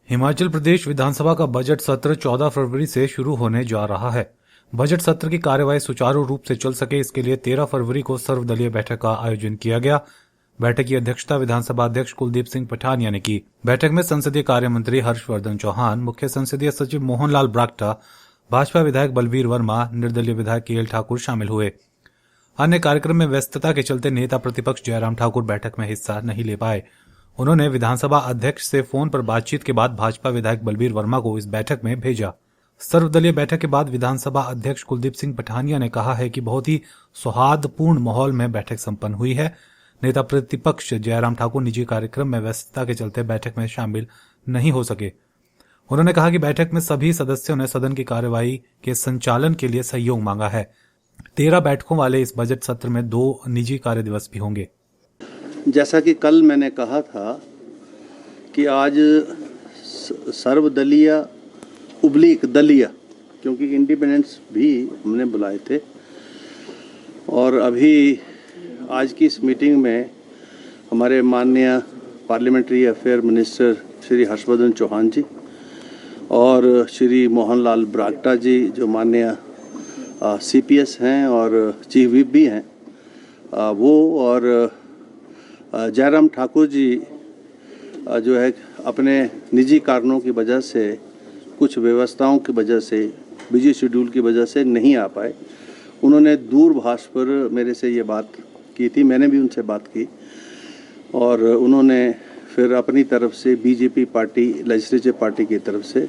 हिमाचल प्रदेश विधानसभा का बजट सत्र 14 फरवरी से शुरू होने जा रहा है। बजट सत्र की कार्यवाही सुचारू रूप से चल सके, इसके लिए 13 फरवरी को सर्वदलीय बैठक का आयोजन किया गया। बैठक की अध्यक्षता विधानसभा अध्यक्ष कुलदीप सिंह पठानिया ने की। बैठक में संसदीय कार्य मंत्री हर्षवर्धन चौहान, मुख्य संसदीय सचिव मोहनलाल ब्राक्टा, भाजपा विधायक बलवीर वर्मा, निर्दलीय विधायक केएल ठाकुर शामिल हुए। अन्य कार्यक्रम में व्यस्तता के चलते नेता प्रतिपक्ष जयराम ठाकुर बैठक में हिस्सा नहीं ले पाए। उन्होंने विधानसभा अध्यक्ष से फोन पर बातचीत के बाद भाजपा विधायक बलवीर वर्मा को इस बैठक में भेजा। सर्वदलीय बैठक के बाद विधानसभा अध्यक्ष कुलदीप सिंह पठानिया ने कहा है कि बहुत ही सौहार्दपूर्ण माहौल में बैठक संपन्न हुई है। नेता प्रतिपक्ष जयराम ठाकुर निजी कार्यक्रम में व्यस्तता के चलते बैठक में शामिल नहीं हो सके। उन्होंने कहा कि बैठक में सभी सदस्यों ने सदन की कार्यवाही के संचालन के लिए सहयोग मांगा है। 13 बैठकों वाले इस बजट सत्र में 2 निजी कार्य दिवस भी होंगे। जैसा कि कल मैंने कहा था कि आज सर्वदलीय उबलीक दलीय, क्योंकि इंडिपेंडेंट्स भी हमने बुलाए थे, और अभी आज की इस मीटिंग में हमारे माननीय parliamentary affair minister Shri Harshvardhan Chauhan ji और श्री मोहनलाल ब्राक्टा जी, जो माननीय CPS हैं और चीफ व्हिप भी हैं, वो और जयराम ठाकुर जी जो है अपने निजी कारणों की वजह से, कुछ व्यवस्थाओं की वजह से, बिजी शेड्यूल की वजह से नहीं आ पाए। उन्होंने दूरभाष पर मेरे से ये बात की थी, मैंने भी उनसे बात की, और उन्होंने फिर अपनी तरफ से बीजेपी पार्टी, लेजिस्लेटिव पार्टी की तरफ से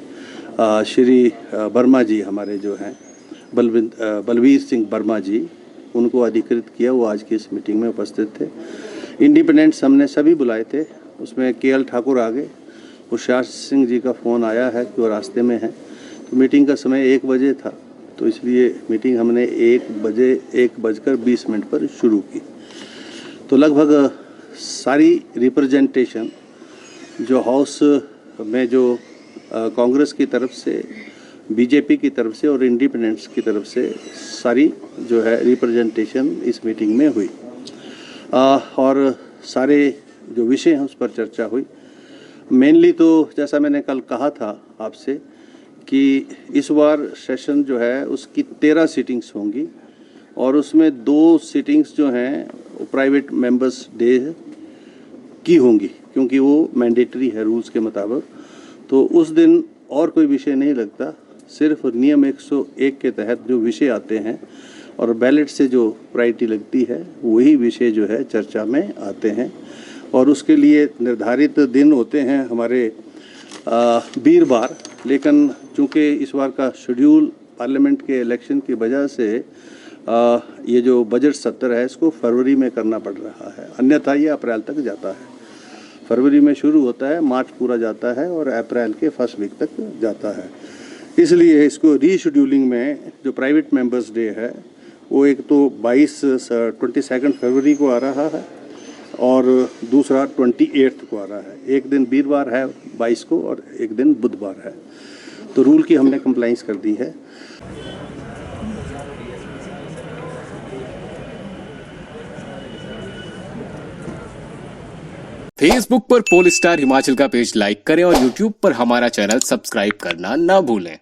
श्री वर्मा जी, हमारे जो हैं बलवीर सिंह वर्मा जी, उनको अधिकृत किया। वो आज की इस मीटिंग में उपस्थित थे। इंडिपेंडेंट्स हमने सभी बुलाए थे, उसमें केएल ठाकुर आ गए। होशियार सिंह जी का फ़ोन आया है कि वो रास्ते में हैं, तो मीटिंग का समय 1 बजे था, तो इसलिए मीटिंग हमने 1:20 पर शुरू की। तो लगभग सारी रिप्रेजेंटेशन जो हाउस में, जो कांग्रेस की तरफ से, बीजेपी की तरफ से और इंडिपेंडेंट्स की तरफ से सारी जो है रिप्रेजेंटेशन इस मीटिंग में हुई, और सारे जो विषय हैं उस पर चर्चा हुई। मेनली तो जैसा मैंने कल कहा था आपसे कि इस बार सेशन जो है उसकी 13 सीटिंग्स होंगी, और उसमें 2 सीटिंग्स जो हैं वो प्राइवेट मेंबर्स डे की होंगी, क्योंकि वो मैंडेटरी है रूल्स के मुताबिक। तो उस दिन और कोई विषय नहीं लगता, सिर्फ नियम 101 के तहत जो विषय आते हैं और बैलेट से जो प्रायोरिटी लगती है, वही विषय जो है चर्चा में आते हैं। और उसके लिए निर्धारित दिन होते हैं हमारे वीरवार, लेकिन चूँकि इस बार का शेड्यूल पार्लियामेंट के इलेक्शन की वजह से ये जो बजट सत्र है इसको फरवरी में करना पड़ रहा है, अन्यथा ये अप्रैल तक जाता है। फरवरी में शुरू होता है, मार्च पूरा जाता है और अप्रैल के फर्स्ट वीक तक जाता है। इसलिए इसको रीशेड्यूलिंग में जो प्राइवेट मेंबर्स डे है वो एक तो 22 फरवरी को आ रहा है और दूसरा 28 को आ रहा है। एक दिन वीरवार है 22 को और एक दिन बुधवार है। तो रूल की हमने कंप्लाइंस कर दी है। फेसबुक पर पोल स्टार हिमाचल का पेज लाइक करें और यूट्यूब पर हमारा चैनल सब्सक्राइब करना ना भूलें।